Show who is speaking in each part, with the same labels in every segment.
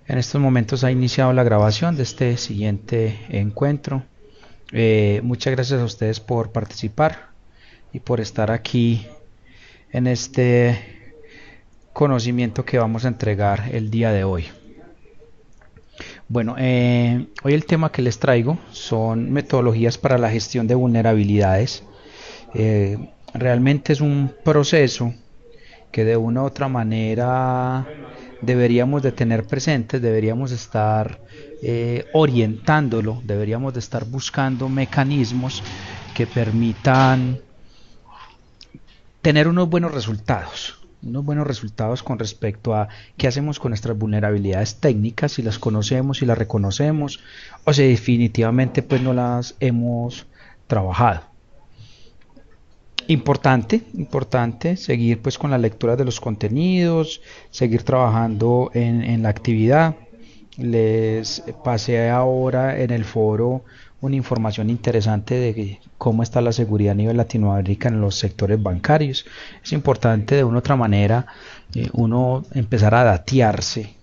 Speaker 1: En estos momentos ha iniciado la grabación de este siguiente encuentro. Muchas gracias a ustedes por participar y por estar aquí en este conocimiento que vamos a entregar el día de hoy. Bueno, hoy el tema que les traigo son metodologías para la gestión de vulnerabilidades. Realmente es un proceso que de una u otra manera deberíamos de tener presentes, deberíamos estar orientándolo, deberíamos de estar buscando mecanismos que permitan tener unos buenos resultados con respecto a qué hacemos con nuestras vulnerabilidades técnicas, si las conocemos, si las reconocemos, o si definitivamente pues no las hemos trabajado. Importante seguir pues con la lectura de los contenidos, seguir trabajando en la actividad. Les pasé ahora en el foro una información interesante de cómo está la seguridad a nivel Latinoamérica en los sectores bancarios. Es importante de una u otra manera uno empezar a datearse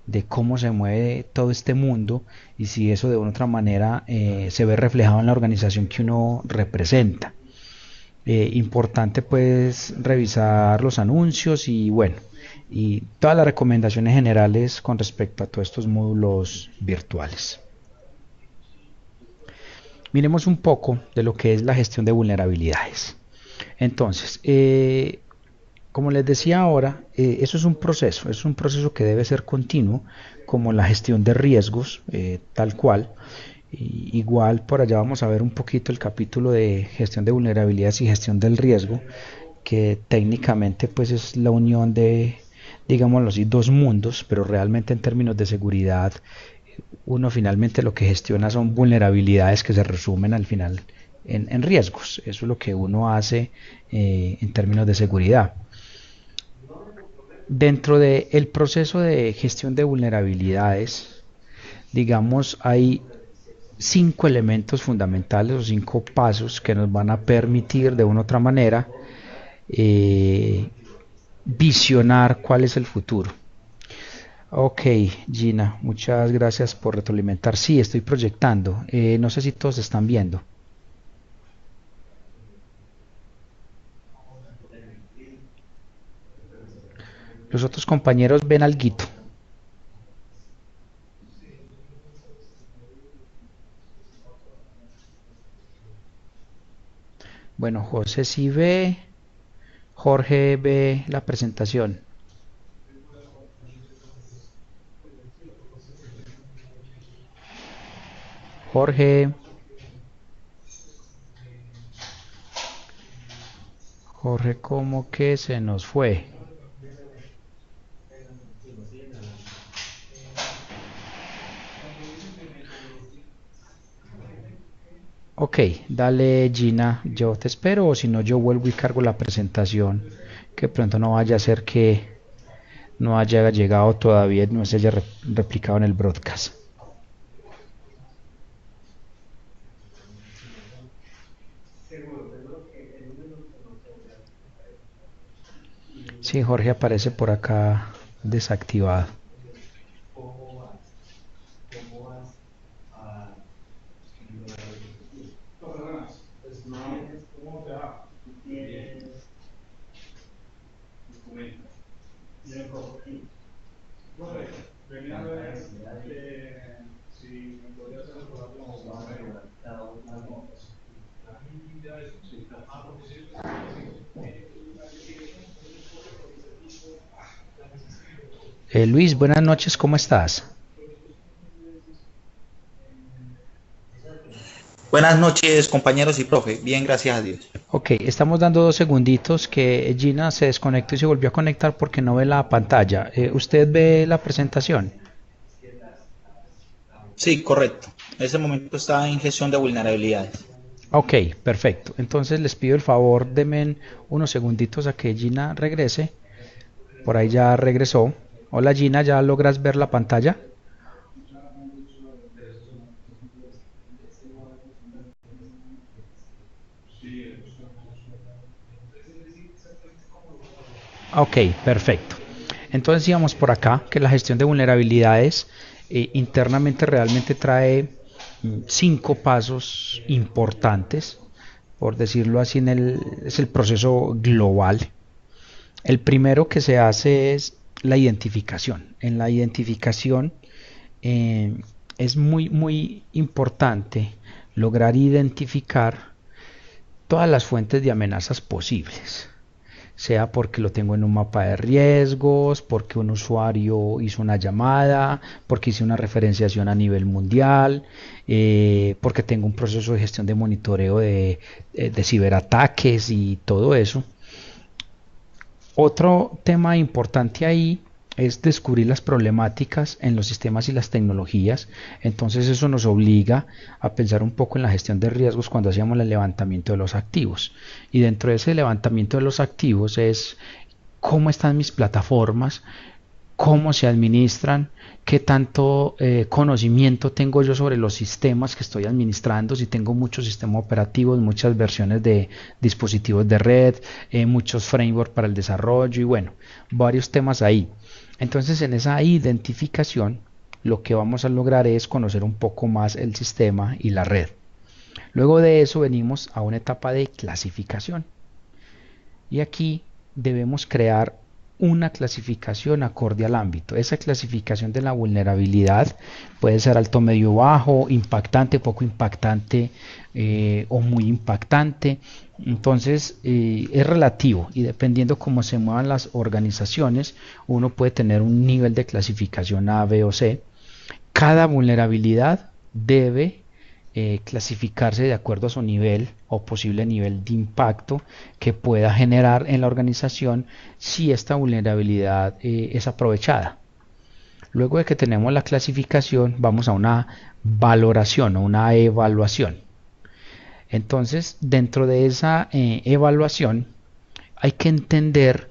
Speaker 1: de cómo se mueve todo este mundo y si eso de una u otra manera se ve reflejado en la organización que uno representa. Importante pues revisar los anuncios y bueno, y todas las recomendaciones generales con respecto a todos estos módulos virtuales. Miremos un poco de lo que es la gestión de vulnerabilidades. Entonces, como les decía ahora, eso es un proceso que debe ser continuo, como la gestión de riesgos, tal cual. Igual por allá vamos a ver un poquito el capítulo de gestión de vulnerabilidades y gestión del riesgo, que técnicamente pues es la unión de, digámoslo así, dos mundos, pero realmente en términos de seguridad, uno finalmente lo que gestiona son vulnerabilidades que se resumen al final en riesgos. Eso es lo que uno hace en términos de seguridad. Dentro del proceso de gestión de vulnerabilidades, digamos, hay 5 elementos fundamentales o 5 pasos que nos van a permitir de una u otra manera visionar cuál es el futuro. Ok, Gina, muchas gracias por retroalimentar. Sí, estoy proyectando. No sé si todos están viendo. Los otros compañeros ven alguito. Bueno, José sí ve, Jorge ve la presentación. Jorge, Jorge, ¿cómo que se nos fue? Ok, dale Gina, yo te espero o si no yo vuelvo y cargo la presentación, que pronto no vaya a ser que no haya llegado todavía, no se haya replicado en el broadcast. Sí, Jorge aparece por acá desactivado. Luis, buenas noches, ¿cómo estás?
Speaker 2: Buenas noches, compañeros y profe. Bien, gracias a Dios.
Speaker 1: Ok, estamos dando 2 segunditos que Gina se desconectó y se volvió a conectar porque no ve la pantalla. ¿Usted ve la presentación?
Speaker 2: Sí, correcto. En ese momento está en gestión de vulnerabilidades.
Speaker 1: Ok, perfecto. Entonces les pido el favor, denme unos segunditos a que Gina regrese. Por ahí ya regresó. Hola Gina, ¿ya logras ver la pantalla? Ok, perfecto. Entonces íbamos por acá que la gestión de vulnerabilidades internamente realmente trae 5 pasos importantes, por decirlo así, es el proceso global. El primero que se hace es la identificación. En la identificación eh, es muy importante lograr identificar todas las fuentes de amenazas posibles, sea porque lo tengo en un mapa de riesgos, porque un usuario hizo una llamada, porque hice una referenciación a nivel mundial, porque tengo un proceso de gestión de monitoreo de ciberataques y todo eso. Otro tema importante ahí es descubrir las problemáticas en los sistemas y las tecnologías. Entonces eso nos obliga a pensar un poco en la gestión de riesgos cuando hacíamos el levantamiento de los activos. Y dentro de ese levantamiento de los activos es cómo están mis plataformas, cómo se administran, qué tanto conocimiento tengo yo sobre los sistemas que estoy administrando, si tengo muchos sistemas operativos, muchas versiones de dispositivos de red, muchos frameworks para el desarrollo y bueno, varios temas ahí. Entonces en esa identificación lo que vamos a lograr es conocer un poco más el sistema y la red. Luego de eso venimos a una etapa de clasificación y aquí debemos crear una clasificación acorde al ámbito. Esa clasificación de la vulnerabilidad puede ser alto, medio, bajo, impactante, poco impactante o muy impactante. Entonces es relativo y dependiendo cómo se muevan las organizaciones, uno puede tener un nivel de clasificación A, B o C. Cada vulnerabilidad debe clasificarse de acuerdo a su nivel o posible nivel de impacto que pueda generar en la organización si esta vulnerabilidad es aprovechada. Luego de que tenemos la clasificación, vamos a una valoración o una evaluación. Entonces, dentro de esa evaluación, hay que entender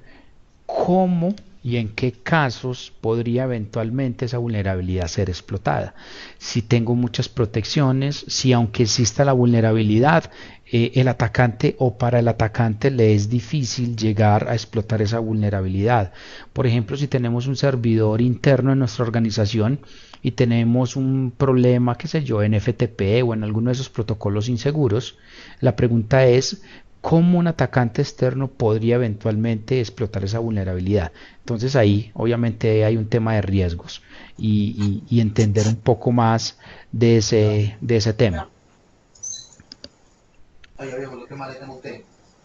Speaker 1: cómo y en qué casos podría eventualmente esa vulnerabilidad ser explotada. Si tengo muchas protecciones, si aunque exista la vulnerabilidad, el atacante o para el atacante le es difícil llegar a explotar esa vulnerabilidad. Por ejemplo, si tenemos un servidor interno en nuestra organización y tenemos un problema, qué sé yo, en FTP o en alguno de esos protocolos inseguros, la pregunta es, ¿cómo un atacante externo podría eventualmente explotar esa vulnerabilidad? Entonces ahí obviamente hay un tema de riesgos y entender un poco más de ese tema.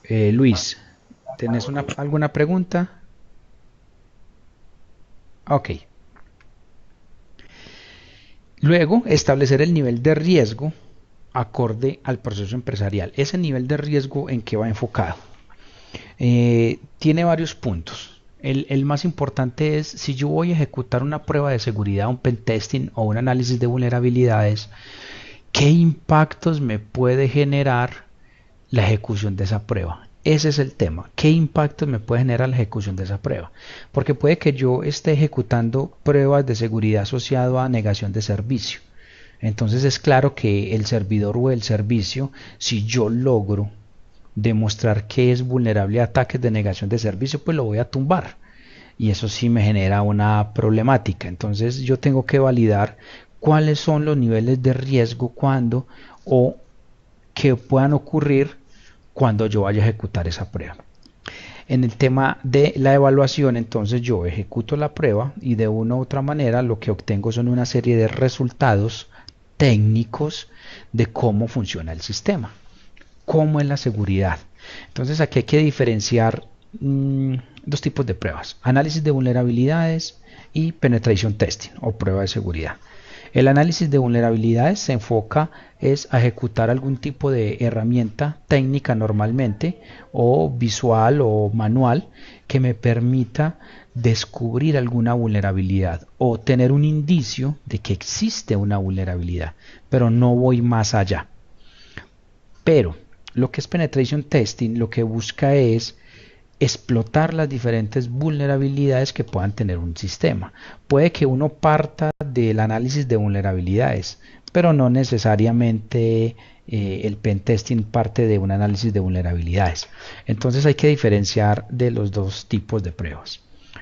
Speaker 1: Luis, ¿tenés alguna pregunta? Ok. Luego, establecer el nivel de riesgo acorde al proceso empresarial. Ese nivel de riesgo, ¿en qué va enfocado? Tiene varios puntos. El más importante es si yo voy a ejecutar una prueba de seguridad, un pentesting o un análisis de vulnerabilidades, ¿qué impactos me puede generar la ejecución de esa prueba? Ese es el tema. ¿Qué impactos me puede generar la ejecución de esa prueba? Porque puede que yo esté ejecutando pruebas de seguridad asociado a negación de servicio. Entonces es claro que el servidor o el servicio, si yo logro demostrar que es vulnerable a ataques de negación de servicio, pues lo voy a tumbar. Y eso sí me genera una problemática. Entonces yo tengo que validar cuáles son los niveles de riesgo cuando o que puedan ocurrir cuando yo vaya a ejecutar esa prueba. En el tema de la evaluación, entonces yo ejecuto la prueba y de una u otra manera lo que obtengo son una serie de resultados técnicos de cómo funciona el sistema, cómo es la seguridad. Entonces aquí hay que diferenciar dos tipos de pruebas: análisis de vulnerabilidades y penetration testing o prueba de seguridad. El análisis de vulnerabilidades se enfoca a ejecutar algún tipo de herramienta técnica normalmente o visual o manual que me permita descubrir alguna vulnerabilidad o tener un indicio de que existe una vulnerabilidad, pero no voy más allá. Pero lo que es penetration testing lo que busca es explotar las diferentes vulnerabilidades que puedan tener un sistema. Puede que uno parta del análisis de vulnerabilidades, pero no necesariamente el pentesting parte de un análisis de vulnerabilidades. Entonces hay que diferenciar de los dos tipos de pruebas.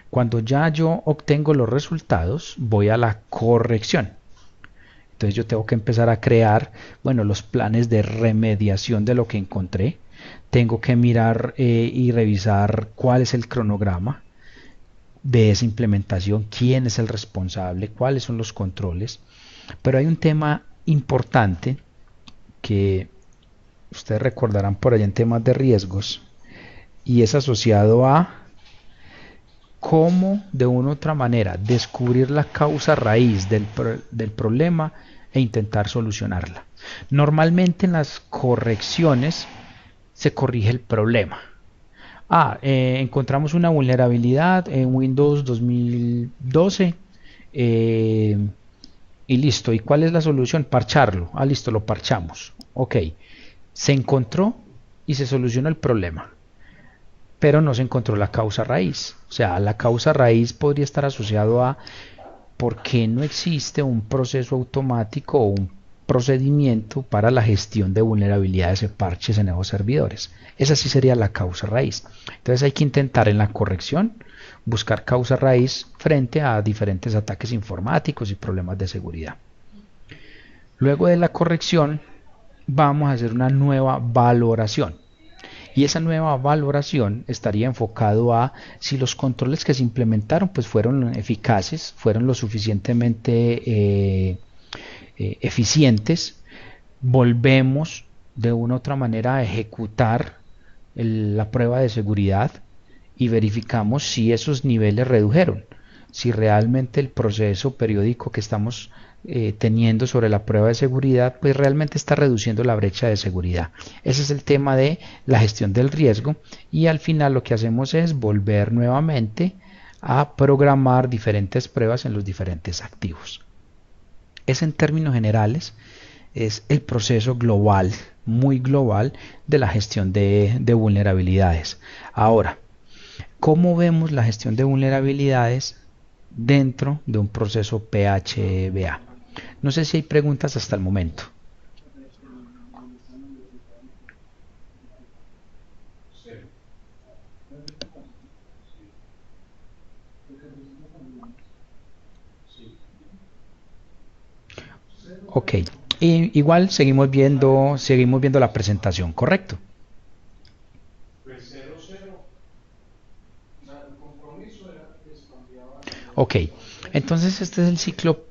Speaker 1: Cuando ya yo obtengo los resultados, voy a la corrección. Entonces yo tengo que empezar a crear, bueno, los planes de remediación de lo que encontré. Tengo que mirar y revisar cuál es el cronograma de esa implementación, quién es el responsable, cuáles son los controles. Pero hay un tema importante que ustedes recordarán por allá en temas de riesgos y es asociado a cómo de una u otra manera descubrir la causa raíz del problema e intentar solucionarla. Normalmente en las correcciones se corrige el problema. Encontramos una vulnerabilidad en Windows 2012 y listo. ¿Y cuál es la solución? Parcharlo. Listo, lo parchamos. Ok, se encontró y se solucionó el problema, pero no se encontró la causa raíz. O sea, la causa raíz podría estar asociado a por qué no existe un proceso automático o un procedimiento para la gestión de vulnerabilidades y parches en esos servidores. Esa sí sería la causa raíz. Entonces hay que intentar en la corrección buscar causa raíz frente a diferentes ataques informáticos y problemas de seguridad. Luego de la corrección vamos a hacer una nueva valoración. Y esa nueva valoración estaría enfocado a si los controles que se implementaron pues fueron eficaces, fueron lo suficientemente eficientes. Volvemos de una u otra manera a ejecutar la prueba de seguridad y verificamos si esos niveles redujeron, si realmente el proceso periódico que estamos teniendo sobre la prueba de seguridad pues realmente está reduciendo la brecha de seguridad. Ese es el tema de la gestión del riesgo y al final lo que hacemos es volver nuevamente a programar diferentes pruebas en los diferentes activos. Ese en términos generales es el proceso global, muy global, de la gestión de vulnerabilidades. Ahora, ¿cómo vemos la gestión de vulnerabilidades dentro de un proceso PHBA? No sé si hay preguntas hasta el momento. Ok, igual seguimos viendo la presentación, ¿correcto? Ok, entonces este es el ciclo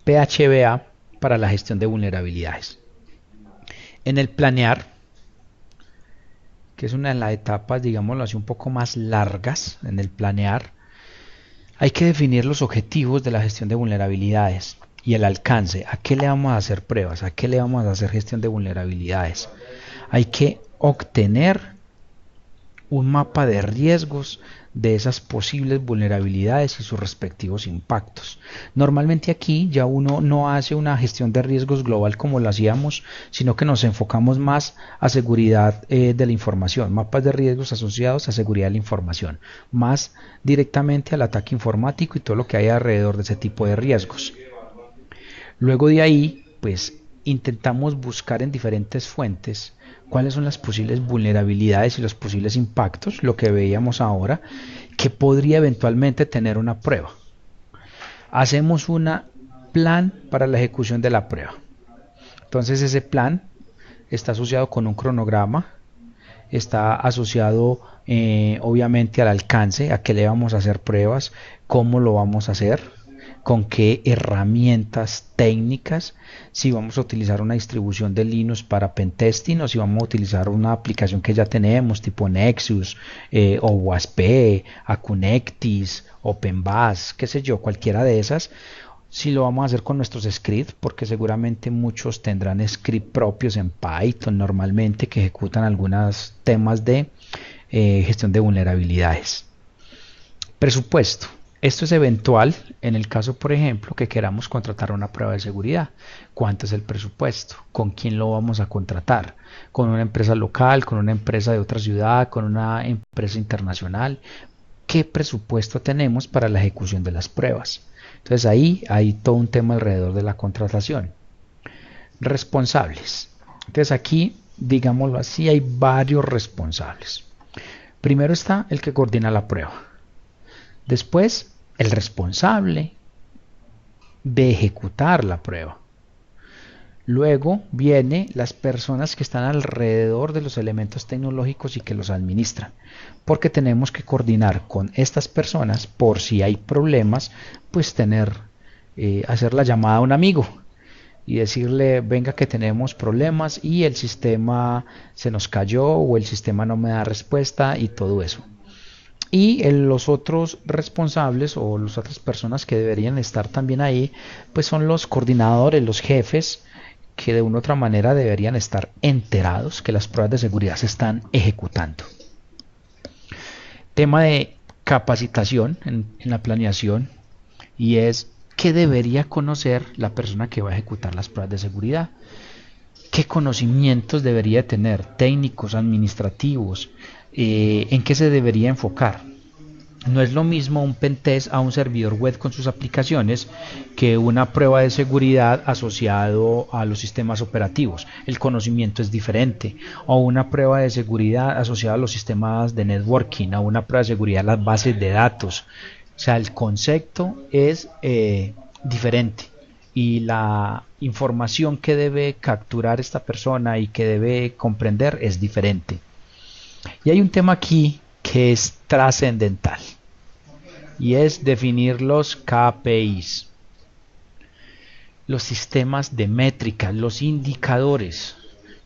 Speaker 1: PHBA para la gestión de vulnerabilidades. En el planear, que es una de las etapas, digámoslo así, un poco más largas, en el planear, hay que definir los objetivos de la gestión de vulnerabilidades y el alcance. ¿A qué le vamos a hacer pruebas? ¿A qué le vamos a hacer gestión de vulnerabilidades? Hay que obtener un mapa de riesgos de esas posibles vulnerabilidades y sus respectivos impactos. Normalmente aquí ya uno no hace una gestión de riesgos global como lo hacíamos, sino que nos enfocamos más a seguridad de la información, mapas de riesgos asociados a seguridad de la información, más directamente al ataque informático y todo lo que hay alrededor de ese tipo de riesgos. Luego de ahí, pues intentamos buscar en diferentes fuentes cuáles son las posibles vulnerabilidades y los posibles impactos, lo que veíamos ahora, que podría eventualmente tener una prueba. Hacemos un plan para la ejecución de la prueba. Entonces ese plan está asociado con un cronograma, está asociado obviamente al alcance, a qué le vamos a hacer pruebas, cómo lo vamos a hacer, con qué herramientas técnicas, si vamos a utilizar una distribución de Linux para pentesting o si vamos a utilizar una aplicación que ya tenemos tipo Nexus o WASP, Acunectis, OpenBAS, qué sé yo, cualquiera de esas. Si lo vamos a hacer con nuestros scripts, porque seguramente muchos tendrán scripts propios en Python normalmente que ejecutan algunos temas de gestión de vulnerabilidades. Presupuesto. Esto es eventual en el caso, por ejemplo, que queramos contratar una prueba de seguridad. ¿Cuánto es el presupuesto? ¿Con quién lo vamos a contratar? ¿Con una empresa local? ¿Con una empresa de otra ciudad? ¿Con una empresa internacional? ¿Qué presupuesto tenemos para la ejecución de las pruebas? Entonces ahí hay todo un tema alrededor de la contratación. Responsables. Entonces aquí, digámoslo así, hay varios responsables. Primero está el que coordina la prueba. Después, el responsable de ejecutar la prueba. Luego vienen las personas que están alrededor de los elementos tecnológicos y que los administran, porque tenemos que coordinar con estas personas por si hay problemas, pues hacer la llamada a un amigo y decirle, venga que tenemos problemas y el sistema se nos cayó o el sistema no me da respuesta y todo eso. Y los otros responsables o las otras personas que deberían estar también ahí, pues son los coordinadores, los jefes, que de una u otra manera deberían estar enterados que las pruebas de seguridad se están ejecutando. Tema de capacitación en la planeación, y es qué debería conocer la persona que va a ejecutar las pruebas de seguridad. ¿Qué conocimientos debería tener? Técnicos, administrativos, ¿en qué se debería enfocar? No es lo mismo un pentest a un servidor web con sus aplicaciones que una prueba de seguridad asociado a los sistemas operativos. El conocimiento es diferente. O una prueba de seguridad asociada a los sistemas de networking, o una prueba de seguridad a las bases de datos. O sea, el concepto es diferente. Y la información que debe capturar esta persona y que debe comprender es diferente. Y hay un tema aquí que es trascendental y es definir los KPIs, los sistemas de métricas, los indicadores.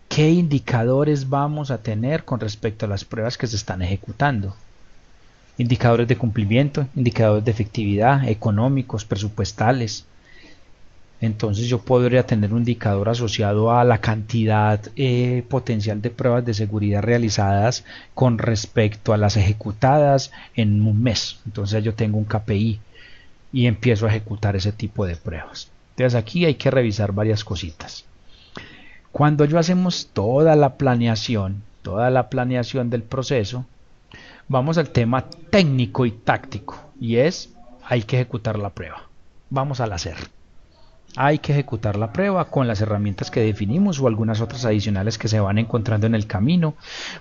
Speaker 1: ¿Qué indicadores vamos a tener con respecto a las pruebas que se están ejecutando? Indicadores de cumplimiento, indicadores de efectividad, económicos, presupuestales. Entonces yo podría tener un indicador asociado a la cantidad potencial de pruebas de seguridad realizadas con respecto a las ejecutadas en un mes. Entonces yo tengo un KPI y empiezo a ejecutar ese tipo de pruebas. Entonces aquí hay que revisar varias cositas. Cuando yo hacemos toda la planeación del proceso, vamos al tema técnico y táctico, y es, hay que ejecutar la prueba. Vamos al hacer. Hay que ejecutar la prueba con las herramientas que definimos o algunas otras adicionales que se van encontrando en el camino.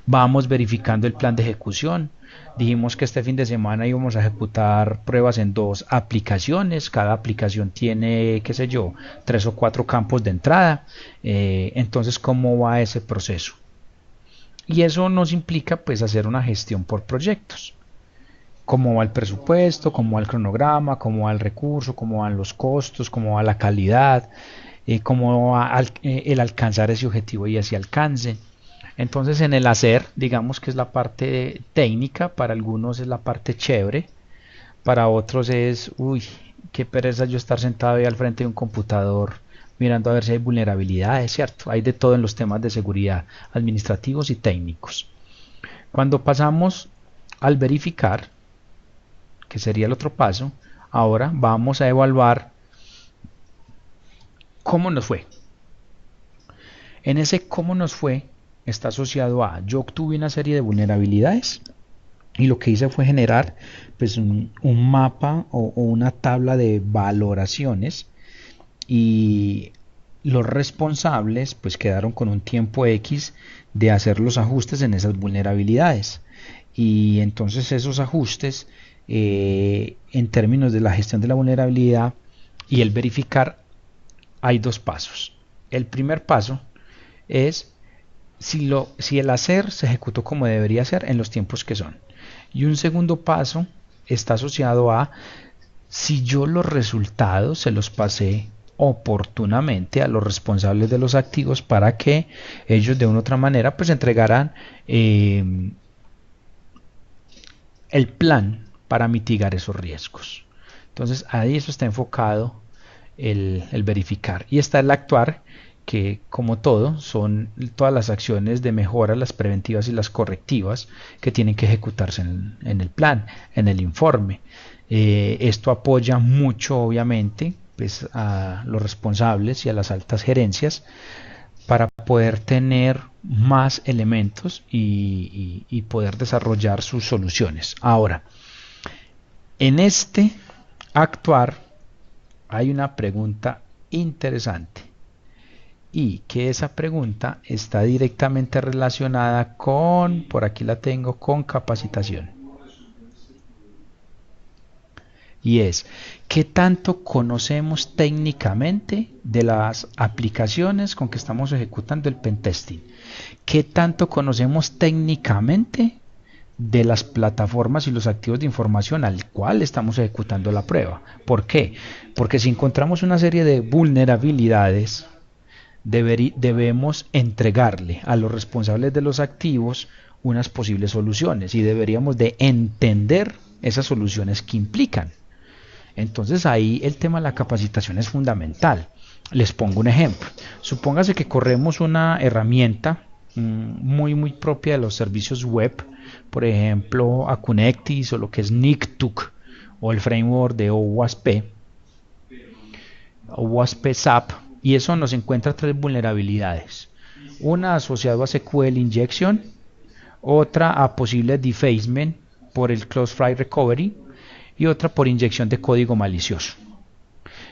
Speaker 1: Vamos verificando el plan de ejecución. Dijimos que este fin de semana íbamos a ejecutar pruebas en 2 aplicaciones. Cada aplicación tiene, qué sé yo, 3 o 4 campos de entrada. Entonces, ¿cómo va ese proceso? Y eso nos implica pues hacer una gestión por proyectos. Cómo va el presupuesto, cómo va el cronograma, cómo va el recurso, cómo van los costos, cómo va la calidad, cómo va el alcanzar ese objetivo y ese alcance. Entonces en el hacer, digamos que es la parte técnica, para algunos es la parte chévere, para otros es, uy, qué pereza yo estar sentado ahí al frente de un computador mirando a ver si hay vulnerabilidades, ¿cierto? Hay de todo en los temas de seguridad, administrativos y técnicos. Cuando pasamos al verificar, que sería el otro paso, ahora vamos a evaluar cómo nos fue. En ese cómo nos fue está asociado a, yo obtuve una serie de vulnerabilidades y lo que hice fue generar pues un mapa o una tabla de valoraciones, y los responsables pues quedaron con un tiempo X de hacer los ajustes en esas vulnerabilidades, y entonces esos ajustes en términos de la gestión de la vulnerabilidad y el verificar, hay 2 pasos. El primer paso es si el hacer se ejecutó como debería ser en los tiempos que son, y un segundo paso está asociado a si yo los resultados se los pasé oportunamente a los responsables de los activos para que ellos de una u otra manera pues entregaran el plan para mitigar esos riesgos. Entonces ahí eso está enfocado el verificar, y está el actuar, que como todo son todas las acciones de mejora, las preventivas y las correctivas que tienen que ejecutarse en el plan, en el informe. Esto apoya mucho obviamente pues a los responsables y a las altas gerencias para poder tener más elementos y poder desarrollar sus soluciones. Ahora, en este actuar hay una pregunta interesante, y que esa pregunta está directamente relacionada con, por aquí la tengo, con capacitación. Y es, ¿qué tanto conocemos técnicamente de las aplicaciones con que estamos ejecutando el pentesting? ¿Qué tanto conocemos técnicamente de las plataformas y los activos de información al cual estamos ejecutando la prueba? ¿Por qué? Porque si encontramos una serie de vulnerabilidades, debemos entregarle a los responsables de los activos unas posibles soluciones y deberíamos de entender esas soluciones que implican. Entonces ahí el tema de la capacitación es fundamental. Les pongo un ejemplo. Supóngase que corremos una herramienta muy propia de los servicios web, por ejemplo Acunectis o lo que es Niktuk o el framework de OWASP SAP, y eso nos encuentra tres vulnerabilidades: una asociada a SQL injection, otra a posible defacement por el Crossfire Recovery y otra por inyección de código malicioso,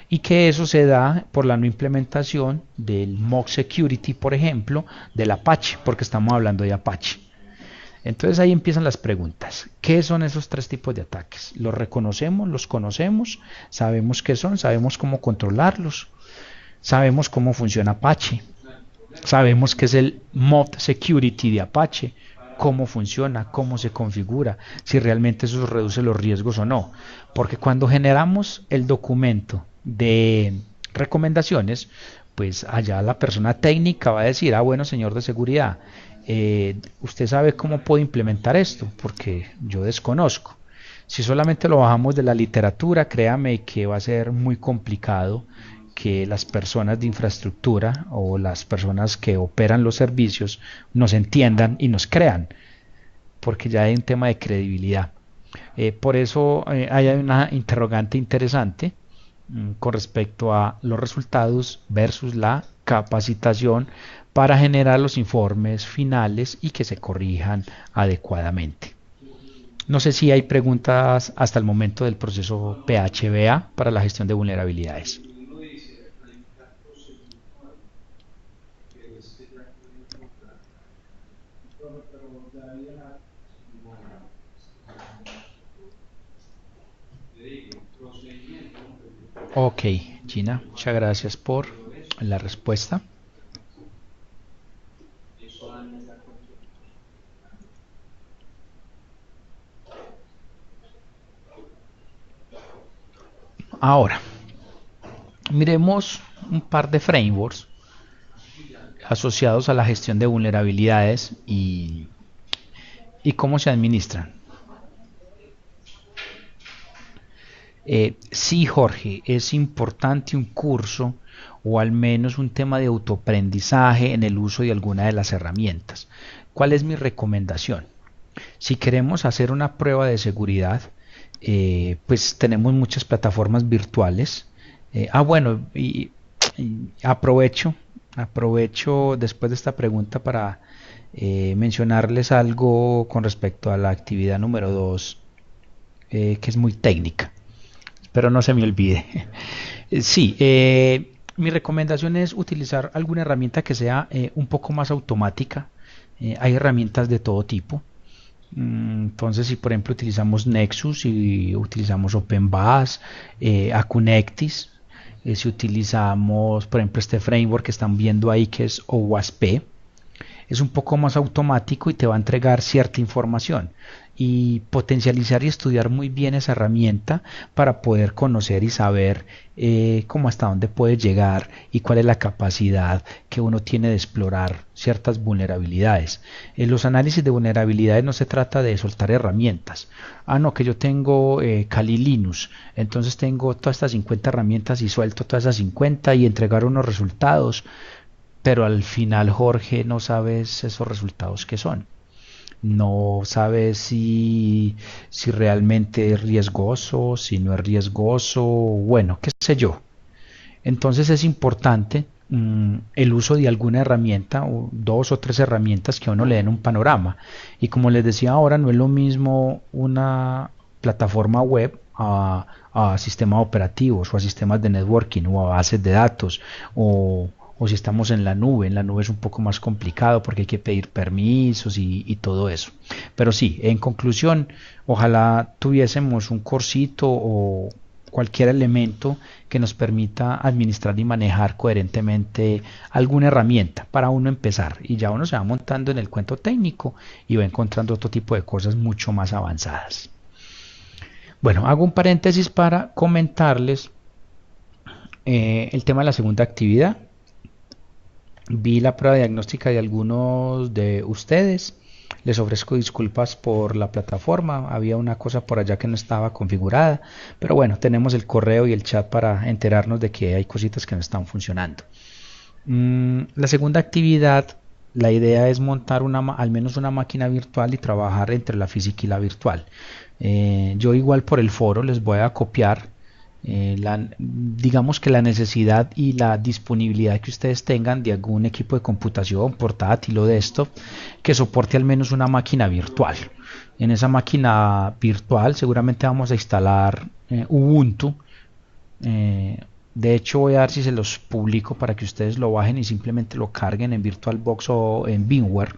Speaker 1: y que eso se da por la no implementación del mock security, por ejemplo, del Apache, porque estamos hablando de Apache. Entonces ahí empiezan las preguntas. ¿Qué son esos tres tipos de ataques? ¿Los reconocemos? ¿Los conocemos? ¿Sabemos qué son? ¿Sabemos cómo controlarlos? ¿Sabemos cómo funciona Apache? ¿Sabemos qué es el mod security de Apache? ¿Cómo funciona? ¿Cómo se configura? Si realmente eso reduce los riesgos o no. Porque cuando generamos el documento de recomendaciones, pues allá la persona técnica va a decir: ah, bueno, señor de seguridad, usted sabe cómo puedo implementar esto, porque yo desconozco. Si solamente lo bajamos de la literatura, créame que va a ser muy complicado que las personas de infraestructura o las personas que operan los servicios nos entiendan y nos crean, porque ya hay un tema de credibilidad. Por eso hay una interrogante interesante con respecto a los resultados versus la capacitación para generar los informes finales y que se corrijan adecuadamente. No sé si hay preguntas hasta el momento del proceso PHBA para la gestión de vulnerabilidades. Ok, Gina, muchas gracias por la respuesta. Ahora, miremos un par de frameworks asociados a la gestión de vulnerabilidades y cómo se administran. Sí, Jorge, es importante un curso o al menos un tema de autoaprendizaje en el uso de alguna de las herramientas. ¿Cuál es mi recomendación? Si queremos hacer una prueba de seguridad, pues tenemos muchas plataformas virtuales. Bueno, y aprovecho después de esta pregunta para mencionarles algo con respecto a la actividad número 2, que es muy técnica. Pero no se me olvide. Sí, mi recomendación es utilizar alguna herramienta que sea un poco más automática. Hay herramientas de todo tipo. Entonces, si por ejemplo utilizamos Nexus, si utilizamos OpenBAS, Acunectis, si utilizamos por ejemplo este framework que están viendo ahí, que es OWASP, es un poco más automático y te va a entregar cierta información, y potencializar y estudiar muy bien esa herramienta para poder conocer y saber cómo hasta dónde puede llegar y cuál es la capacidad que uno tiene de explorar ciertas vulnerabilidades. En los análisis de vulnerabilidades no se trata de soltar herramientas. Ah, no, que yo tengo Kali Linux, entonces tengo todas estas 50 herramientas y suelto todas esas 50 y entregar unos resultados, pero al final, Jorge, no sabes esos resultados que son. No sabes si realmente es riesgoso, si no es riesgoso, bueno, qué sé yo. Entonces es importante el uso de alguna herramienta, o dos o tres herramientas que a uno le den un panorama. Y como les decía ahora, no es lo mismo una plataforma web a sistemas operativos o a sistemas de networking o a bases de datos o o si estamos en la nube. En la nube es un poco más complicado porque hay que pedir permisos y todo eso. Pero sí, en conclusión, ojalá tuviésemos un cursito o cualquier elemento que nos permita administrar y manejar coherentemente alguna herramienta para uno empezar, y ya uno se va montando en el cuento técnico y va encontrando otro tipo de cosas mucho más avanzadas. Bueno, hago un paréntesis para comentarles el tema de la segunda actividad. Vi la prueba diagnóstica de algunos de ustedes. Les ofrezco disculpas por la plataforma. Había una cosa por allá que no estaba configurada. Pero bueno, tenemos el correo y el chat para enterarnos de que hay cositas que no están funcionando. La segunda actividad, la idea es montar al menos una máquina virtual y trabajar entre la física y la virtual. Yo igual por el foro les voy a copiar digamos que la necesidad y la disponibilidad que ustedes tengan de algún equipo de computación portátil o desktop que soporte al menos una máquina virtual. En esa máquina virtual seguramente vamos a instalar Ubuntu. De hecho, voy a ver si se los publico para que ustedes lo bajen y simplemente lo carguen en VirtualBox o en VMware.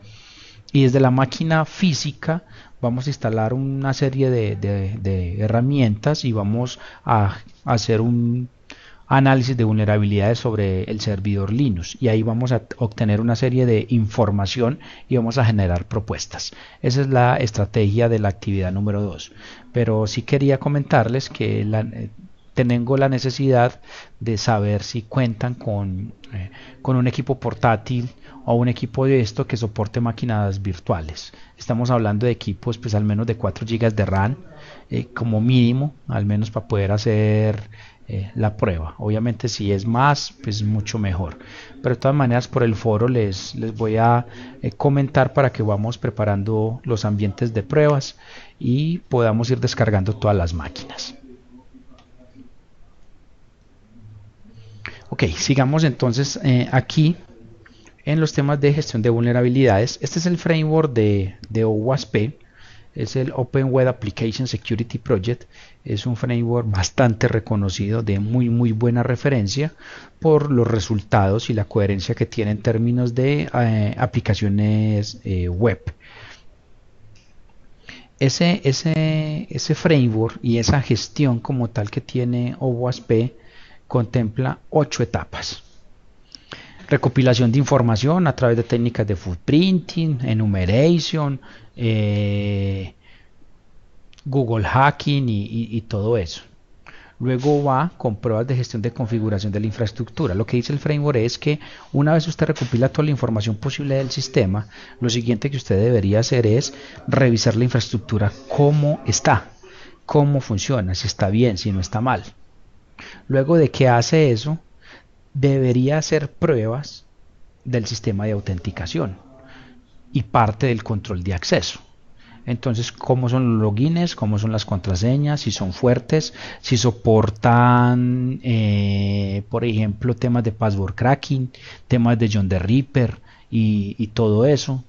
Speaker 1: Y desde la máquina física vamos a instalar una serie de herramientas y vamos a hacer un análisis de vulnerabilidades sobre el servidor Linux, y ahí vamos a obtener una serie de información y vamos a generar propuestas. Esa es la estrategia de la actividad número 2. Pero sí quería comentarles que tengo la necesidad de saber si cuentan con un equipo portátil o un equipo de esto que soporte máquinas virtuales. Estamos hablando de equipos pues al menos de 4 GB de RAM como mínimo, al menos para poder hacer la prueba. Obviamente si es más, pues mucho mejor. Pero de todas maneras por el foro les voy a comentar para que vamos preparando los ambientes de pruebas y podamos ir descargando todas las máquinas. Ok, sigamos entonces aquí en los temas de gestión de vulnerabilidades. Este es el framework de OWASP, es el Open Web Application Security Project. Es un framework bastante reconocido, de muy buena referencia por los resultados y la coherencia que tiene en términos de aplicaciones web. Ese framework y esa gestión como tal que tiene OWASP contempla 8 etapas. Recopilación de información a través de técnicas de footprinting, enumeration, Google Hacking y todo eso. Luego va con pruebas de gestión de configuración de la infraestructura. Lo que dice el framework es que una vez usted recopila toda la información posible del sistema, lo siguiente que usted debería hacer es revisar la infraestructura, cómo está, cómo funciona, si está bien, si no está mal. Luego de que hace eso, debería hacer pruebas del sistema de autenticación y parte del control de acceso. Entonces, cómo son los logins, cómo son las contraseñas, si son fuertes, si soportan, por ejemplo, temas de password cracking, temas de John the Ripper y todo eso.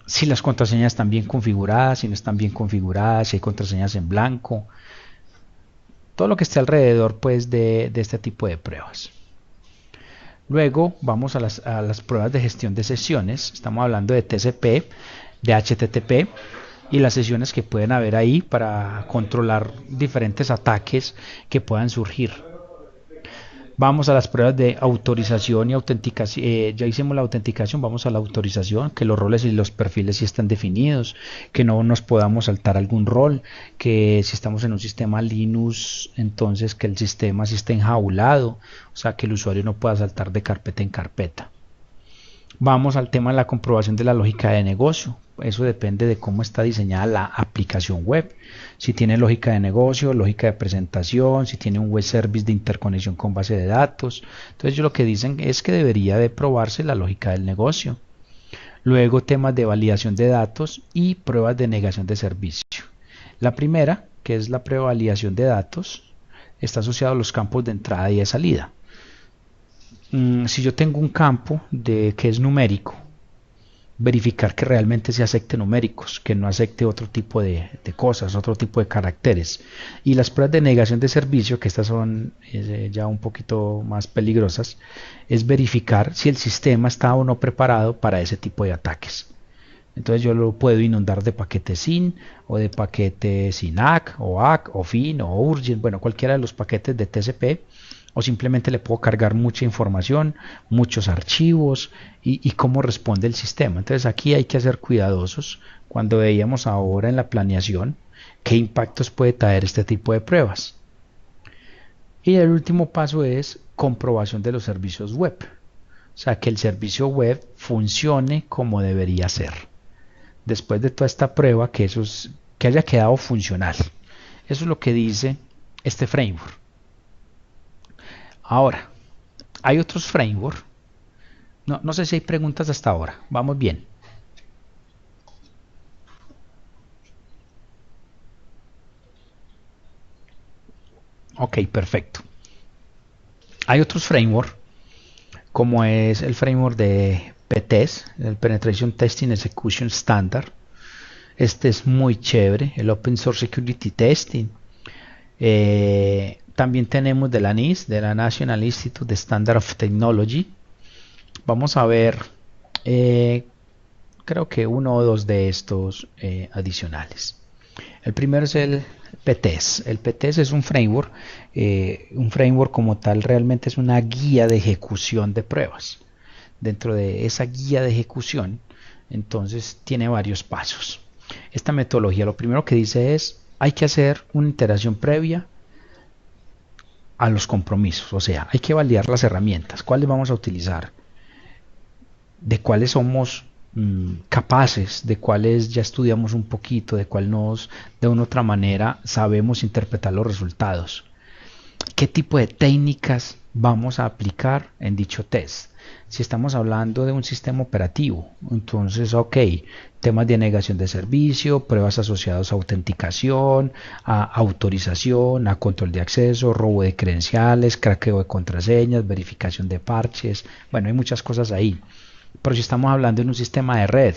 Speaker 1: Si las contraseñas están bien configuradas, si no están bien configuradas, si hay contraseñas en blanco. Todo lo que esté alrededor pues de este tipo de pruebas. Luego vamos a las pruebas de gestión de sesiones. Estamos hablando de TCP, de HTTP y las sesiones que pueden haber ahí para controlar diferentes ataques que puedan surgir. Vamos a las pruebas de autorización y autenticación. Ya hicimos la autenticación, vamos a la autorización, que los roles y los perfiles sí están definidos, que no nos podamos saltar algún rol, que si estamos en un sistema Linux, entonces que el sistema sí esté enjaulado, o sea que el usuario no pueda saltar de carpeta en carpeta. Vamos al tema de la comprobación de la lógica de negocio. Eso depende de cómo está diseñada la aplicación web. Si tiene lógica de negocio, lógica de presentación, si tiene un web service de interconexión con base de datos. Entonces ellos lo que dicen es que debería de probarse la lógica del negocio. Luego temas de validación de datos y pruebas de negación de servicio. La primera, que es la prueba de validación de datos, está asociada a los campos de entrada y de salida. Si yo tengo un campo que es numérico verificar que realmente se acepte numéricos, que no acepte otro tipo de cosas, otro tipo de caracteres. Y las pruebas de negación de servicio, que estas son ya un poquito más peligrosas, es verificar si el sistema está o no preparado para ese tipo de ataques. Entonces yo lo puedo inundar de paquetes SYN o de paquetes SYNACK o ACK o FIN o URGENT, bueno, cualquiera de los paquetes de TCP, o simplemente le puedo cargar mucha información, muchos archivos y cómo responde el sistema. Entonces aquí hay que ser cuidadosos cuando veíamos ahora en la planeación qué impactos puede traer este tipo de pruebas. Y el último paso es comprobación de los servicios web. O sea, que el servicio web funcione como debería ser. Después de toda esta prueba, que haya quedado funcional. Eso es lo que dice este framework. Ahora, hay otros frameworks. No sé si hay preguntas hasta ahora. Vamos bien. Ok, perfecto. Hay otros frameworks, como es el framework de PTES, el Penetration Testing Execution Standard. Este es muy chévere, el Open Source Security Testing. También tenemos de la NIST, de la National Institute of Standard of Technology. Vamos a ver, creo que uno o dos de estos adicionales. El primero es el PTES. El PTES es un framework como tal realmente es una guía de ejecución de pruebas. Dentro de esa guía de ejecución, entonces tiene varios pasos. Esta metodología lo primero que dice es, hay que hacer una iteración previa a los compromisos, o sea, hay que validar las herramientas, cuáles vamos a utilizar, de cuáles somos capaces, de cuáles ya estudiamos un poquito, de cuál de una u otra manera sabemos interpretar los resultados, qué tipo de técnicas vamos a aplicar en dicho test. Si estamos hablando de un sistema operativo, entonces, ok, temas de negación de servicio, pruebas asociadas a autenticación, a autorización, a control de acceso, robo de credenciales, craqueo de contraseñas, verificación de parches, bueno, hay muchas cosas ahí. Pero si estamos hablando de un sistema de red,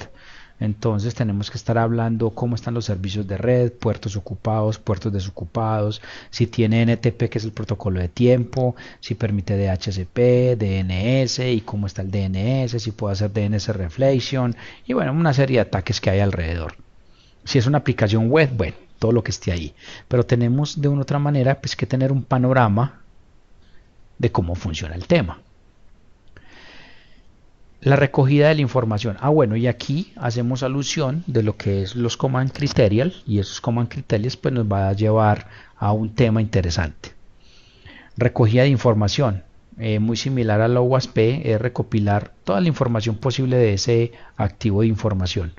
Speaker 1: entonces tenemos que estar hablando cómo están los servicios de red, puertos ocupados, puertos desocupados, si tiene NTP, que es el protocolo de tiempo, si permite DHCP, DNS y cómo está el DNS, si puede hacer DNS reflection y bueno, una serie de ataques que hay alrededor. Si es una aplicación web, bueno, todo lo que esté ahí. Pero tenemos de una u otra manera pues que tener un panorama de cómo funciona el tema. La recogida de la información. Bueno, y aquí hacemos alusión de lo que es los Command Criterial, y esos Command Criterials pues nos va a llevar a un tema interesante. Recogida de información. Muy similar a la OWASP, es recopilar toda la información posible de ese activo de información.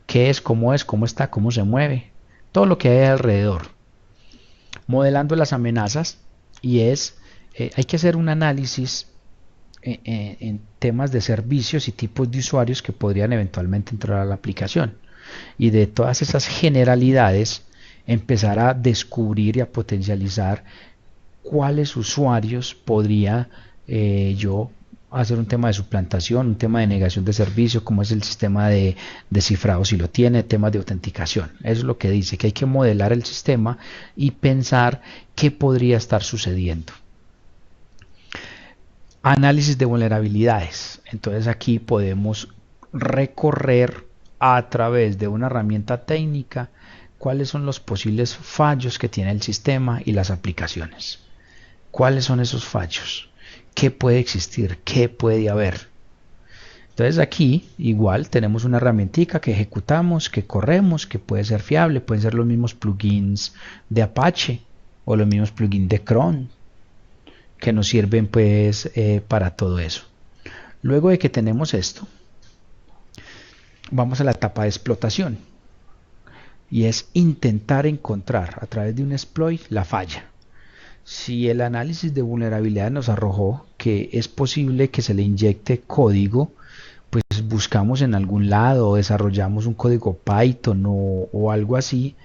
Speaker 1: ¿Qué es? ¿Cómo está? ¿Cómo se mueve? Todo lo que hay alrededor. Modelando las amenazas, y hay que hacer un análisis en temas de servicios y tipos de usuarios que podrían eventualmente entrar a la aplicación, y de todas esas generalidades empezar a descubrir y a potencializar cuáles usuarios podría yo hacer un tema de suplantación, un tema de negación de servicio, como es el sistema de cifrado si lo tiene, temas de autenticación. Eso es lo que dice, que hay que modelar el sistema y pensar qué podría estar sucediendo. Análisis de vulnerabilidades. Entonces aquí podemos recorrer a través de una herramienta técnica cuáles son los posibles fallos que tiene el sistema y las aplicaciones. ¿Cuáles son esos fallos? ¿Qué puede existir? ¿Qué puede haber? Entonces aquí igual tenemos una herramientica que ejecutamos, que corremos, que puede ser fiable, pueden ser los mismos plugins de Apache o los mismos plugins de Cron, que nos sirven pues para todo eso. Luego de que tenemos esto, vamos a la etapa de explotación, y es intentar encontrar a través de un exploit la falla. Si el análisis de vulnerabilidad nos arrojó que es posible que se le inyecte código, pues buscamos en algún lado o desarrollamos un código Python o algo así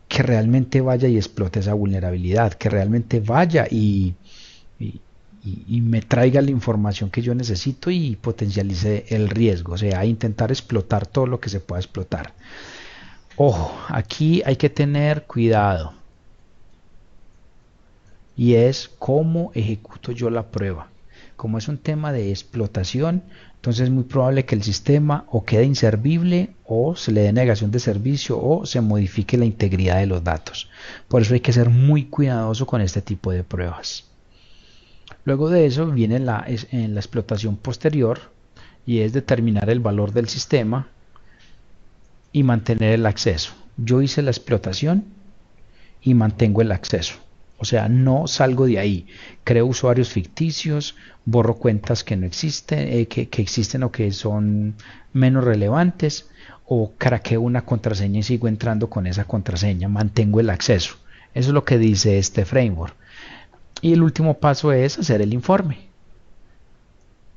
Speaker 1: que realmente vaya y explote esa vulnerabilidad, que realmente vaya y y me traiga la información que yo necesito y potencialice el riesgo, o sea, intentar explotar todo lo que se pueda explotar. Ojo, aquí hay que tener cuidado y es cómo ejecuto yo la prueba. Como es un tema de explotación, entonces es muy probable que el sistema o quede inservible o se le dé negación de servicio o se modifique la integridad de los datos. Por eso hay que ser muy cuidadoso con este tipo de pruebas. Luego de eso viene en la explotación posterior y es determinar el valor del sistema y mantener el acceso. Yo hice la explotación y mantengo el acceso. O sea, no salgo de ahí. Creo usuarios ficticios, borro cuentas que no existen, que existen o que son menos relevantes, o craqueo una contraseña y sigo entrando con esa contraseña. Mantengo el acceso. Eso es lo que dice este framework. Y el último paso es hacer el informe.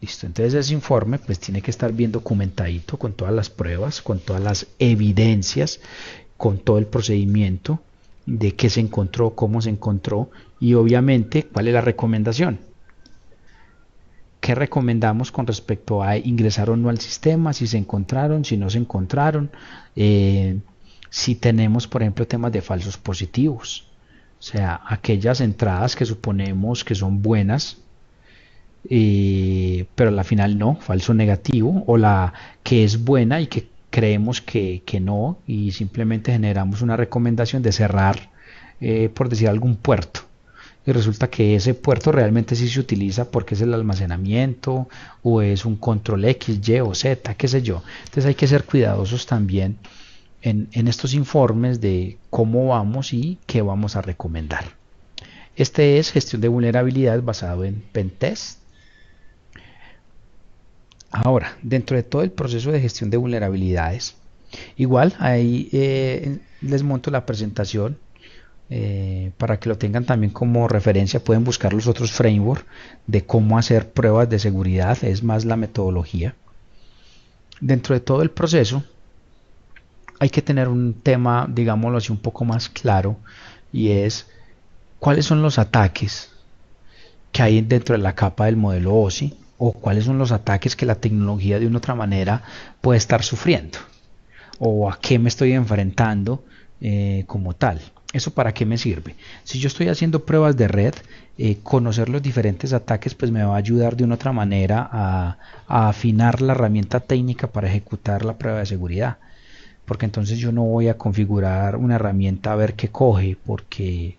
Speaker 1: Listo, entonces ese informe pues tiene que estar bien documentadito con todas las pruebas, con todas las evidencias, con todo el procedimiento de qué se encontró, cómo se encontró y obviamente cuál es la recomendación. ¿Qué recomendamos con respecto a ingresar o no al sistema? Si se encontraron, si no se encontraron, si tenemos por ejemplo temas de falsos positivos, o sea, aquellas entradas que suponemos que son buenas, pero a la final no, falso negativo, o la que es buena y que creemos que no, y simplemente generamos una recomendación de cerrar, por decir algún puerto, y resulta que ese puerto realmente sí se utiliza porque es el almacenamiento o es un control X, Y o Z, qué sé yo. Entonces hay que ser cuidadosos también en estos informes de cómo vamos y qué vamos a recomendar. Este es gestión de vulnerabilidades basado en Pentest. Ahora, dentro de todo el proceso de gestión de vulnerabilidades, igual ahí les monto la presentación para que lo tengan también como referencia. Pueden buscar los otros frameworks de cómo hacer pruebas de seguridad, es más la metodología. Dentro de todo el proceso hay que tener un tema, digámoslo así, un poco más claro, y es cuáles son los ataques que hay dentro de la capa del modelo OSI, o cuáles son los ataques que la tecnología de una u otra manera puede estar sufriendo, o a qué me estoy enfrentando como tal. ¿Eso para qué me sirve? Si yo estoy haciendo pruebas de red, conocer los diferentes ataques pues me va a ayudar de una u otra manera a afinar la herramienta técnica para ejecutar la prueba de seguridad. Porque entonces yo no voy a configurar una herramienta a ver qué coge, porque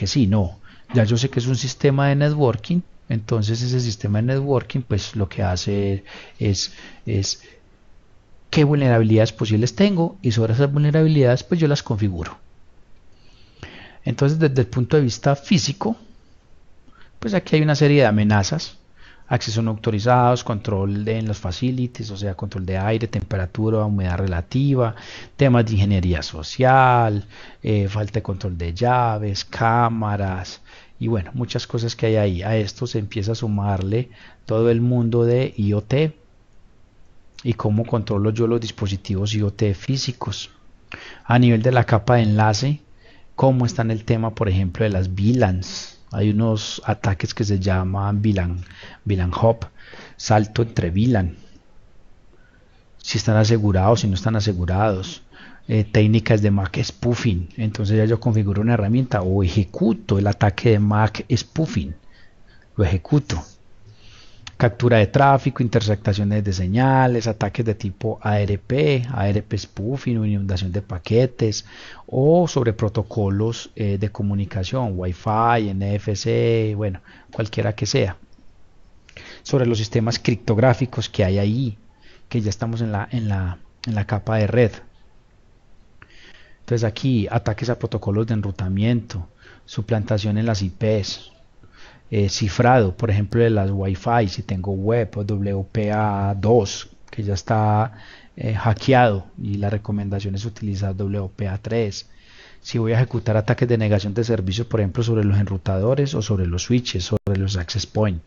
Speaker 1: sí, no. Ya yo sé que es un sistema de networking, entonces ese sistema de networking pues lo que hace es qué vulnerabilidades posibles tengo, y sobre esas vulnerabilidades pues yo las configuro. Entonces desde el punto de vista físico, pues aquí hay una serie de amenazas: acceso no autorizados, control en los facilities, o sea, control de aire, temperatura, humedad relativa, temas de ingeniería social, falta de control de llaves, cámaras, y bueno, muchas cosas que hay ahí. A esto se empieza a sumarle todo el mundo de IoT y cómo controlo yo los dispositivos IoT físicos. A nivel de la capa de enlace, cómo está en el tema, por ejemplo, de las VLANs. Hay unos ataques que se llaman VLAN hop, salto entre VLAN, si están asegurados, si no están asegurados. Técnicas de MAC spoofing, entonces ya yo configuro una herramienta o ejecuto el ataque de MAC spoofing, lo ejecuto. Captura de tráfico, interceptaciones de señales, ataques de tipo ARP spoofing, inundación de paquetes, o sobre protocolos de comunicación, Wi-Fi, NFC, bueno, cualquiera que sea. Sobre los sistemas criptográficos que hay ahí, que ya estamos en la capa de red. Entonces aquí ataques a protocolos de enrutamiento, suplantación en las IPs, cifrado, por ejemplo, de las Wi-Fi, si tengo web o WPA2, que ya está hackeado y la recomendación es utilizar WPA3. Si voy a ejecutar ataques de negación de servicios, por ejemplo, sobre los enrutadores o sobre los switches, sobre los access points.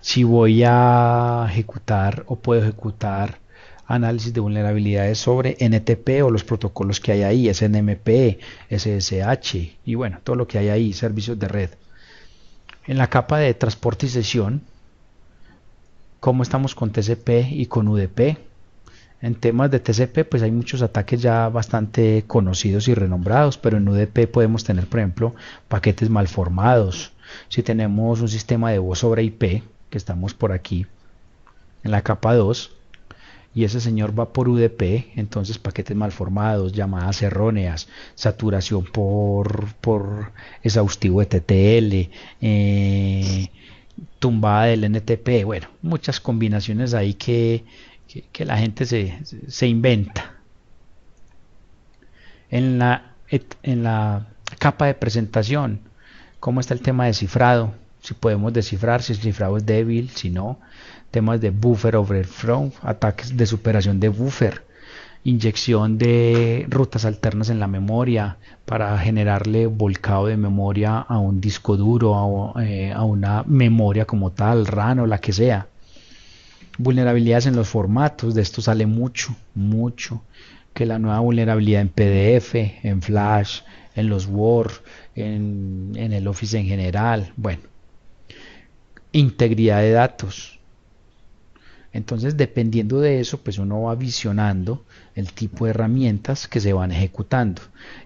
Speaker 1: Si voy a ejecutar o puedo ejecutar análisis de vulnerabilidades sobre NTP o los protocolos que hay ahí, SNMP, SSH y bueno, todo lo que hay ahí, servicios de red. En la capa de transporte y sesión, cómo estamos con TCP y con UDP. En temas de TCP, pues hay muchos ataques ya bastante conocidos y renombrados, pero en UDP podemos tener, por ejemplo, paquetes mal formados. Si tenemos un sistema de voz sobre IP, que estamos por aquí, en la capa 2, y ese señor va por UDP, entonces paquetes mal formados, llamadas erróneas, saturación por exhaustivo de TTL, tumbada del NTP, bueno, muchas combinaciones ahí que la gente se inventa. En la capa de presentación, cómo está el tema de cifrado, si podemos descifrar, si el cifrado es débil, si no, temas de buffer overflow, ataques de superación de buffer, inyección de rutas alternas en la memoria para generarle volcado de memoria a un disco duro, a una memoria como tal, RAM o la que sea. Vulnerabilidades en los formatos, de esto sale mucho, que la nueva vulnerabilidad en PDF, en Flash, en los Word, en el Office en general, bueno, integridad de datos. Entonces, dependiendo de eso, pues uno va visionando el tipo de herramientas que se van ejecutando.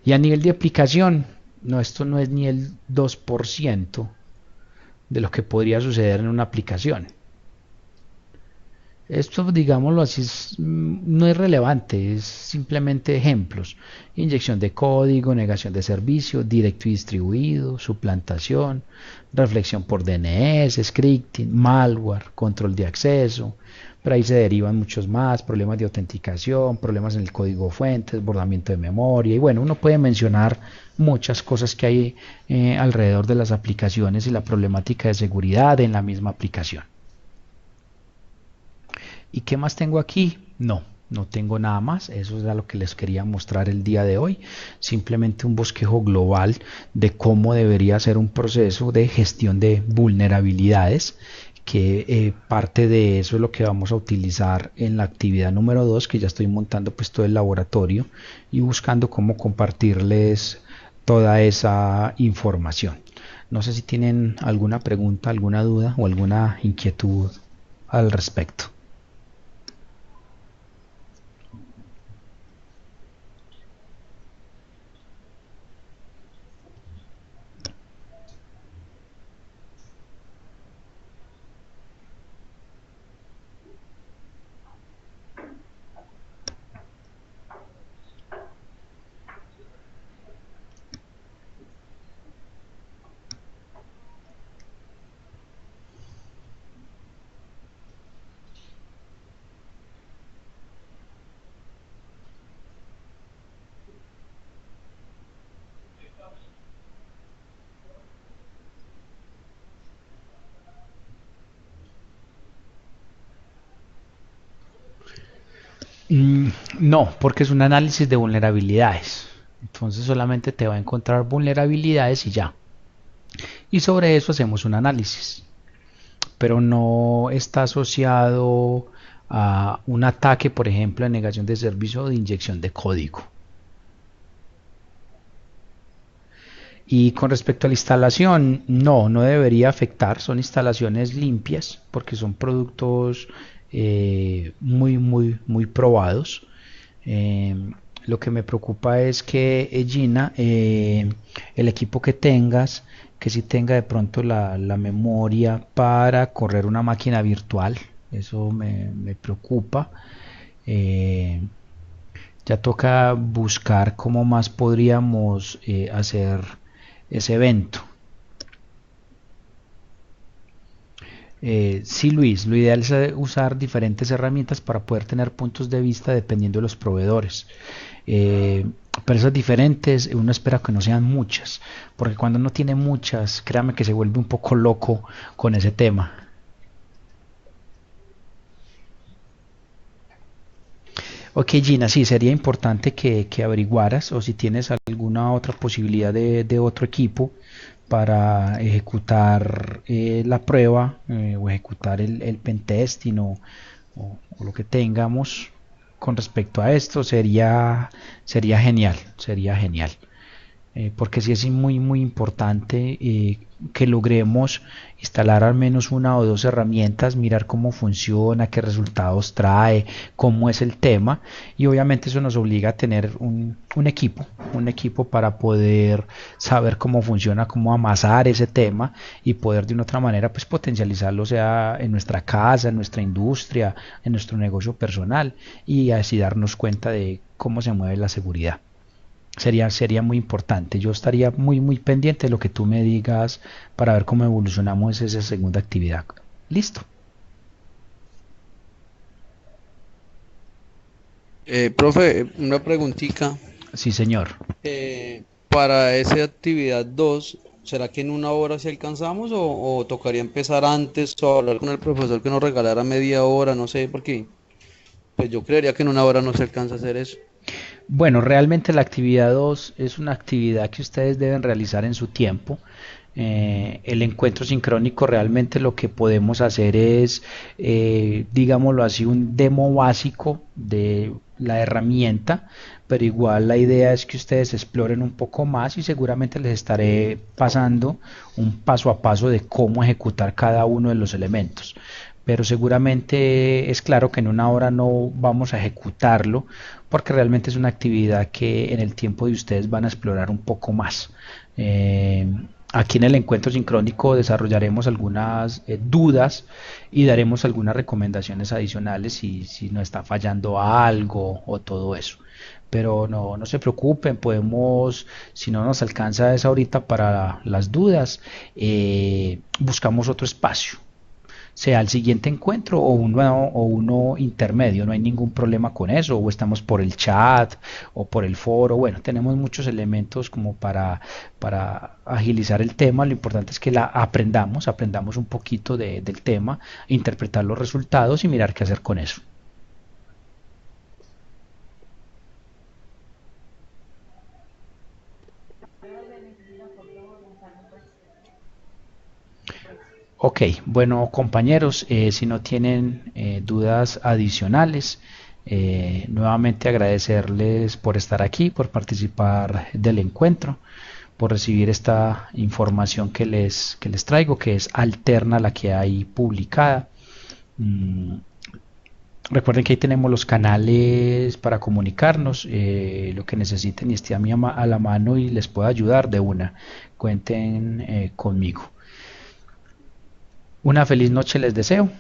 Speaker 1: Y a nivel de aplicación, no, esto no es ni el 2% de lo que podría suceder en una aplicación. Esto, digámoslo así, no es relevante, es simplemente ejemplos. Inyección de código, negación de servicio, directo y distribuido, suplantación, reflexión por DNS, scripting, malware, control de acceso. Pero ahí se derivan muchos más, problemas de autenticación, problemas en el código fuente, desbordamiento de memoria. Y bueno, uno puede mencionar muchas cosas que hay alrededor de las aplicaciones y la problemática de seguridad en la misma aplicación. ¿Y qué más tengo aquí? No tengo nada más. Eso es lo que les quería mostrar el día de hoy. Simplemente un bosquejo global de cómo debería ser un proceso de gestión de vulnerabilidades, que parte de eso es lo que vamos a utilizar en la actividad número 2, que ya estoy montando pues todo el laboratorio y buscando cómo compartirles toda esa información. No sé si tienen alguna pregunta, alguna duda o alguna inquietud al respecto. No, porque es un análisis de vulnerabilidades. Entonces solamente te va a encontrar vulnerabilidades y ya. Y sobre eso hacemos un análisis. Pero no está asociado a un ataque, por ejemplo, de negación de servicio o de inyección de código. Y con respecto a la instalación, no debería afectar. Son instalaciones limpias porque son productos muy probados. Lo que me preocupa es que Gina, el equipo que tengas, que si tenga de pronto la memoria para correr una máquina virtual. Eso me preocupa. Eh, ya toca buscar cómo más podríamos hacer ese evento. Sí, Luis, lo ideal es usar diferentes herramientas para poder tener puntos de vista dependiendo de los proveedores. Pero esas diferentes, uno espera que no sean muchas, porque cuando uno tiene muchas, créame que se vuelve un poco loco con ese tema. Ok, Gina, sí, sería importante que averiguaras o si tienes alguna otra posibilidad de otro equipo para ejecutar la prueba o ejecutar el pentesting o lo que tengamos con respecto a esto, sería genial, sería genial. porque sí es muy importante que logremos instalar al menos una o dos herramientas, mirar cómo funciona, qué resultados trae, cómo es el tema, y obviamente eso nos obliga a tener un equipo para poder saber cómo funciona, cómo amasar ese tema y poder de una otra manera pues potencializarlo, sea en nuestra casa, en nuestra industria, en nuestro negocio personal, y así darnos cuenta de cómo se mueve la seguridad. Sería muy importante. Yo estaría muy pendiente de lo que tú me digas para ver cómo evolucionamos esa segunda actividad. Listo.
Speaker 3: Profe, una preguntita.
Speaker 1: Sí, señor.
Speaker 3: Para esa actividad 2, ¿será que en una hora si alcanzamos o tocaría empezar antes o hablar con el profesor que nos regalara media hora? No sé, porque pues yo creería que en una hora no se alcanza a hacer eso.
Speaker 1: Bueno, realmente la actividad 2 es una actividad que ustedes deben realizar en su tiempo. El encuentro sincrónico realmente lo que podemos hacer es, digámoslo así, un demo básico de la herramienta, pero igual la idea es que ustedes exploren un poco más y seguramente les estaré pasando un paso a paso de cómo ejecutar cada uno de los elementos. Pero seguramente es claro que en una hora no vamos a ejecutarlo porque realmente es una actividad que en el tiempo de ustedes van a explorar un poco más. Eh, Aquí en el encuentro sincrónico desarrollaremos algunas dudas y daremos algunas recomendaciones adicionales si nos está fallando algo o todo eso. Pero no se preocupen, podemos, si no nos alcanza esa ahorita para las dudas, buscamos otro espacio, sea el siguiente encuentro o uno intermedio, no hay ningún problema con eso, o estamos por el chat o por el foro, bueno, tenemos muchos elementos como para agilizar el tema, lo importante es que aprendamos un poquito del tema, interpretar los resultados y mirar qué hacer con eso. Ok, bueno compañeros, si no tienen dudas adicionales, nuevamente agradecerles por estar aquí, por participar del encuentro, por recibir esta información que les traigo, que es alterna a la que hay publicada. Mm, Recuerden que ahí tenemos los canales para comunicarnos, lo que necesiten y esté a la mano y les pueda ayudar de una. Cuenten conmigo. Una feliz noche les deseo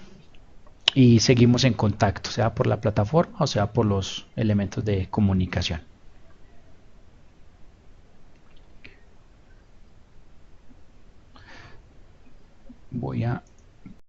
Speaker 1: y seguimos en contacto, sea por la plataforma o sea por los elementos de comunicación. Voy a